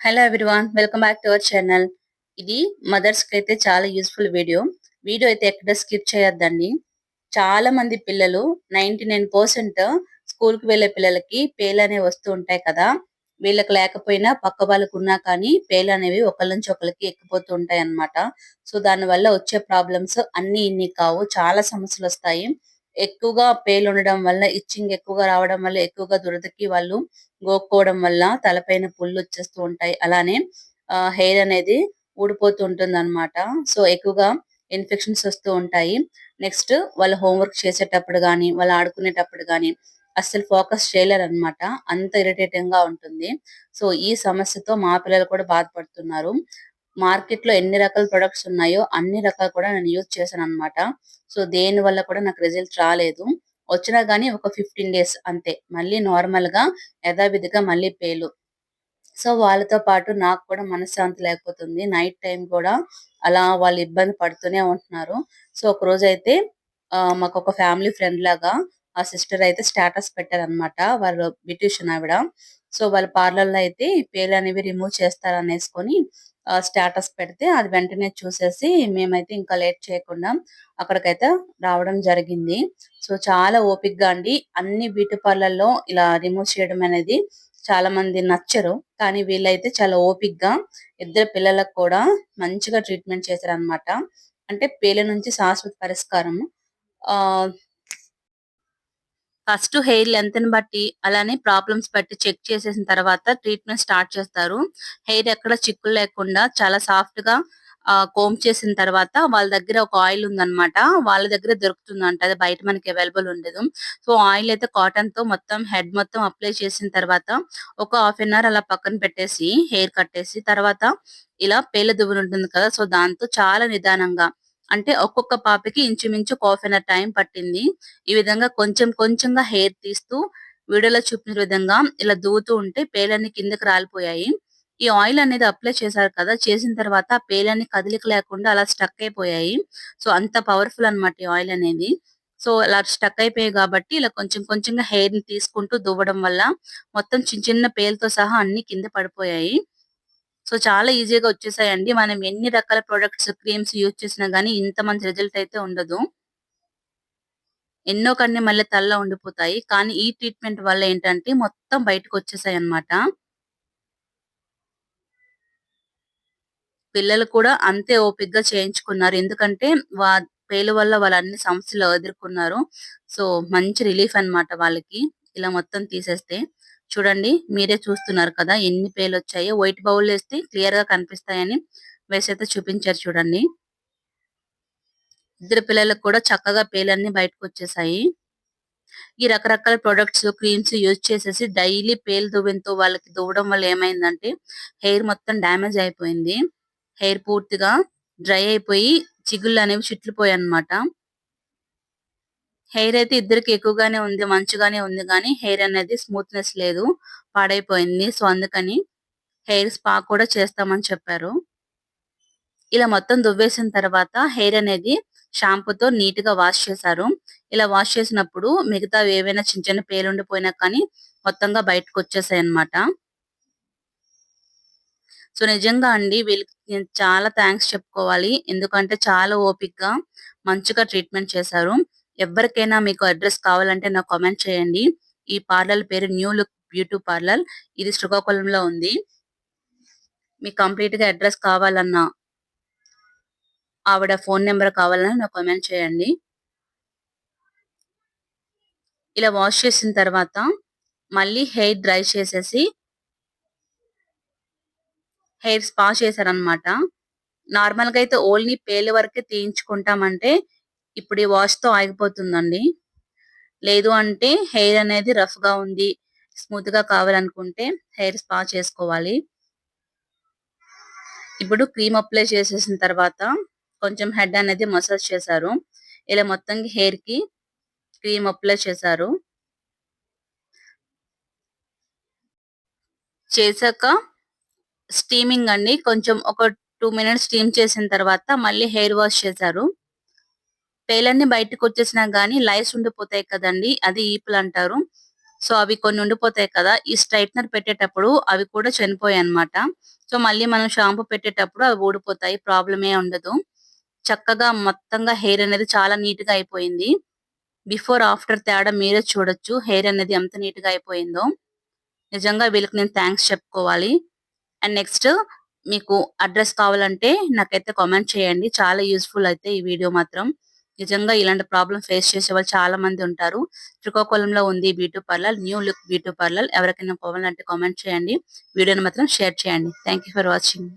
Hello everyone, welcome back to our channel. ఇది mothers కి అయితే చాలా యూస్ఫుల్ వీడియో. వీడియో అయితే ఎక్కడ స్కిప్ చేయొద్దండి. చాలా మంది పిల్లలు 99% స్కూల్ కి వెళ్లే పిల్లలకి పేర్లు అనేవి వస్తూ ఉంటాయి కదా. వీళ్ళకి లేకపోయినా పక్క వాళ్ళకు ఉన్నా కానీ పేర్లు అనేవి ఒకళ్ళ నుంచి ఒకరికి ఎక్కిపోతూ ఉంటాయి అన్నమాట. సో దాని వల్ల వచ్చే ప్రాబ్లమ్స్ అన్ని ఇన్ని కావు, చాలా సమస్యలు వస్తాయి. ఎక్కువగా పేర్లు ఉండడం వల్ల, ఇచ్చింగ్ ఎక్కువగా రావడం వల్ల, ఎక్కువగా దురదకి వాళ్ళు గోక్కోవడం వల్ల తలపైన పుళ్ళు వచ్చేస్తూ ఉంటాయి. అలానే హెయిర్ అనేది ఊడిపోతూ ఉంటుందన్నమాట. సో ఎక్కువగా ఇన్ఫెక్షన్స్ వస్తూ ఉంటాయి. నెక్స్ట్ వాళ్ళు హోంవర్క్ చేసేటప్పుడు గాని, వాళ్ళు ఆడుకునేటప్పుడు గాని అస్సలు ఫోకస్ చేయలేరన్నమాట. అంత ఇరిటేటింగ్ గా ఉంటుంది. సో ఈ సమస్యతో మా పిల్లలు కూడా బాధపడుతున్నారు. మార్కెట్ లో ఎన్ని రకాల ప్రొడక్ట్స్ ఉన్నాయో అన్ని రకాలు కూడా నేను యూజ్ చేశాను అన్నమాట. సో దేని వల్ల కూడా నాకు రిజల్ట్ రాలేదు. వచ్చినా గానీ ఒక 15 డేస్ అంతే. మళ్ళీ నార్మల్ గా యథావిధిగా మళ్ళీ పేలు. సో వాళ్ళతో పాటు నాకు కూడా మనశ్శాంతి లేకపోతుంది. నైట్ టైం కూడా అలా వాళ్ళు ఇబ్బంది పడుతూనే ఉంటున్నారు. సో ఒకరోజైతే మాకొక ఫ్యామిలీ ఫ్రెండ్ లాగా ఆ సిస్టర్ అయితే స్టేటస్ పెట్టారన్నమాట. వాళ్ళు బ్యూటీషియన్ ఆవిడ. సో వాళ్ళ పార్లర్ లో అయితే పేర్లనేవి రిమూవ్ చేస్తారనేసుకొని స్టేటస్ పెడితే అది వెంటనే చూసేసి మేమైతే ఇంకా లేట్ చేయకుండా అక్కడికైతే రావడం జరిగింది. సో చాలా ఓపికగా అండి. అన్ని బ్యూటీ పార్లర్‌లో ఇలా రిమూవ్ చేయడం అనేది చాలా మంది నచ్చరు. కానీ వీళ్ళైతే చాలా ఓపికగా ఇద్దరు పిల్లలకు కూడా మంచిగా ట్రీట్మెంట్ చేశారన్నమాట. అంటే పేర్ల నుంచి శాశ్వత పరిష్కారం. ఆహ్, ఫస్ట్ హెయిర్ లెంగ్త్‌ని బట్టి, అలానే ప్రాబ్లమ్స్ బట్టి చెక్ చేసేసిన తర్వాత ట్రీట్మెంట్ స్టార్ట్ చేస్తారు. హెయిర్ ఎక్కడ చిక్కులు లేకుండా చాలా సాఫ్ట్‌గా కోంబ్ చేసిన తర్వాత వాళ్ళ దగ్గర ఒక ఆయిల్ ఉందన్నమాట. వాళ్ళ దగ్గరే దొరుకుతుందంట. అది బయట మనకి అవైలబుల్ ఉండదు. సో ఆయిల్ అయితే కాటన్‌తో మొత్తం హెడ్ మొత్తం అప్లై చేసిన తర్వాత ఒక హాఫ్ అన్ అవర్ అలా పక్కన పెట్టేసి హెయిర్ కట్టేసి తర్వాత ఇలా పేల దువ్వెన ఉంటుంది కదా. సో దాంతో చాలా నిదానంగా, అంటే ఒక్కొక్క పాపకి ఇంచుమించు ఒక హాఫ్ అన్ అవర్ టైం పట్టింది. ఈ విధంగా కొంచెం కొంచెంగా హెయిర్ తీస్తూ వీడియోలో చూపిన విధంగా ఇలా దువ్వుతూ ఉంటే పేలన్నీ కిందకి రాలిపోయాయి. ఈ ఆయిల్ అనేది అప్లై చేశారు కదా. చేసిన తర్వాత ఆ పేలన్నీ కదలిక లేకుండా అలా స్టక్ అయిపోయాయి. సో అంత పవర్ఫుల్ అన్నమాట ఈ ఆయిల్ అనేది. సో అలా స్టక్ అయిపోయాయి కాబట్టి ఇలా కొంచెం కొంచెంగా హెయిర్ ని తీసుకుంటూ దువ్వడం వల్ల మొత్తం చిన్న చిన్న పేలతో సహా అన్ని కింద పడిపోయాయి. సో చాలా ఈజీగా వచ్చేసాయండి. మనం ఎన్ని రకాల ప్రొడక్ట్స్, క్రీమ్స్ యూజ్ చేసినా గానీ ఇంత మంచి రిజల్ట్ అయితే ఉండదు. ఎన్నో కన్ని మళ్ళీ తలలో ఉండిపోతాయి. కానీ ఈ ట్రీట్మెంట్ వల్ల ఏంటంటే మొత్తం బయటకొచ్చేసాయన్నమాట. పిల్లలు కూడా అంతే ఓపికగా చేయించుకున్నారు. ఎందుకంటే వా పేలు వల్ల వాళ్ళు అన్ని సమస్యలు ఎదుర్కొన్నారు. సో మంచి రిలీఫ్ అన్నమాట వాళ్ళకి. ఇలా మొత్తం తీసేస్తే. చూడండి మీరే చూస్తున్నారు కదా ఎన్ని పేలొచ్చాయో. వైట్ బౌల్ ఏస్తే క్లియర్‌గా కనిపిస్తాయని వేసైతే చూపించారు చూడండి. ఇద్దరు పిల్లలకు కూడా చక్కగా పేలన్నీ బయటకొచ్చేసాయి. ఈ రకరకాల ప్రొడక్ట్స్, క్రీమ్స్ యూజ్ చేసేసి డైలీ పేలు దువ్వెనతో వాళ్ళకి దువ్వడం వల్ల ఏమైందంటే హెయిర్ మొత్తం డ్యామేజ్ అయిపోయింది. హెయిర్ పూర్తిగా డ్రై అయిపోయి చిగుళ్ళనేవి చిట్లిపోయాయన్నమాట. హెయిర్ అయితే ఇద్దరికి ఎక్కువగానే ఉంది. మంచిగానే ఉంది గానీ హెయిర్ అనేది స్మూత్‌నెస్ లేదు. పాడైపోయింది. సో అందుకని హెయిర్ స్పా కూడా చేస్తామని చెప్పారు. ఇలా మొత్తం దువ్వేసిన తర్వాత హెయిర్ అనేది షాంపూతో నీట్‌గా వాష్ చేశారు. ఇలా వాష్ చేసినప్పుడు మిగతావి ఏవైనా చిన్న చిన్న పేలుండిపోయినా కానీ మొత్తంగా బయటకొచ్చేసాయన్నమాట. సో నిజంగా అండి వీళ్ళకి నేను చాలా థాంక్స్ చెప్పుకోవాలి. ఎందుకంటే చాలా ఓపికగా మంచిగా ట్రీట్మెంట్ చేశారు. ఎవ్వరికైనా మీకు అడ్రెస్ కావాలంటే నాకు కామెంట్ చేయండి. ఈ పార్లర్ పేరు న్యూ లుక్ బ్యూటీ పార్లర్. ఇది శ్రీకాకుళంలో ఉంది. మీకు కంప్లీట్‌గా అడ్రెస్ కావాలన్నా, ఆవిడ ఫోను నంబర్ కావాలన్నా నాకు కామెంట్ చేయండి. ఇలా వాష్ చేసిన తర్వాత మళ్ళీ హెయిర్ డ్రై చేసేసి హెయిర్ స్పా చేశారన్నమాట. నార్మల్‌గా అయితే ఓన్లీ పేర్ల వరకే తీయించుకుంటామంటే ఇప్పుడు ఈ వాష్‌తో ఆగిపోతుందండి. లేదు అంటే హెయిర్ అనేది రఫ్‌గా ఉంది, స్మూత్‌గా కావాలనుకుంటే హెయిర్ స్పా చేసుకోవాలి. ఇప్పుడు క్రీమ్ అప్లై చేసేసిన తర్వాత కొంచెం హెడ్ అనేది మసాజ్ చేశారు. ఇలా మొత్తంగా హెయిర్‌కి క్రీమ్ అప్లై చేశారు. చేశాక స్టీమింగ్ అండి. కొంచెం ఒక 2 మినిట్స్ స్టీమ్ చేసిన తర్వాత మళ్ళీ హెయిర్ వాష్ చేశారు. పేలన్నీ బయటకొచ్చేసినా గానీ లైస్ ఉండిపోతాయి కదండీ! అది ఈపులంటారు. సో అవి కొన్ని ఉండిపోతాయి కదా! ఈ స్ట్రెయిట్‌నర్ పెట్టేటప్పుడు అవి కూడా చనిపోయాయన్నమాట. సో మళ్ళీ మనం షాంపూ పెట్టేటప్పుడు అవి ఊడిపోతాయి. ప్రాబ్లమ్ ఏం ఉండదు. చక్కగా మొత్తంగా హెయిర్ అనేది చాలా నీట్‌గా అయిపోయింది. బిఫోర్, ఆఫ్టర్ తేడా మీరే చూడొచ్చు. హెయిర్ అనేది ఎంత నీట్‌గా అయిపోయిందో. నిజంగా వీళ్ళకి నేను థాంక్స్ చెప్పుకోవాలి. అండ్ నెక్స్ట్ మీకు అడ్రెస్ కావాలంటే నాకైతే కామెంట్ చేయండి. చాలా యూజ్‌ఫుల్ అయితే ఈ వీడియో మాత్రం. నిజంగా ఇలాంటి ప్రాబ్లమ్ ఫేస్ చేసేవాళ్ళు చాలా మంది ఉంటారు. శ్రీకాకుళంలో ఉంది beauty parlour. New look beauty parlour. ఎవరికైనా కావాలంటే కామెంట్ చేయండి. వీడియోని మాత్రం షేర్ చేయండి. Thank you for watching.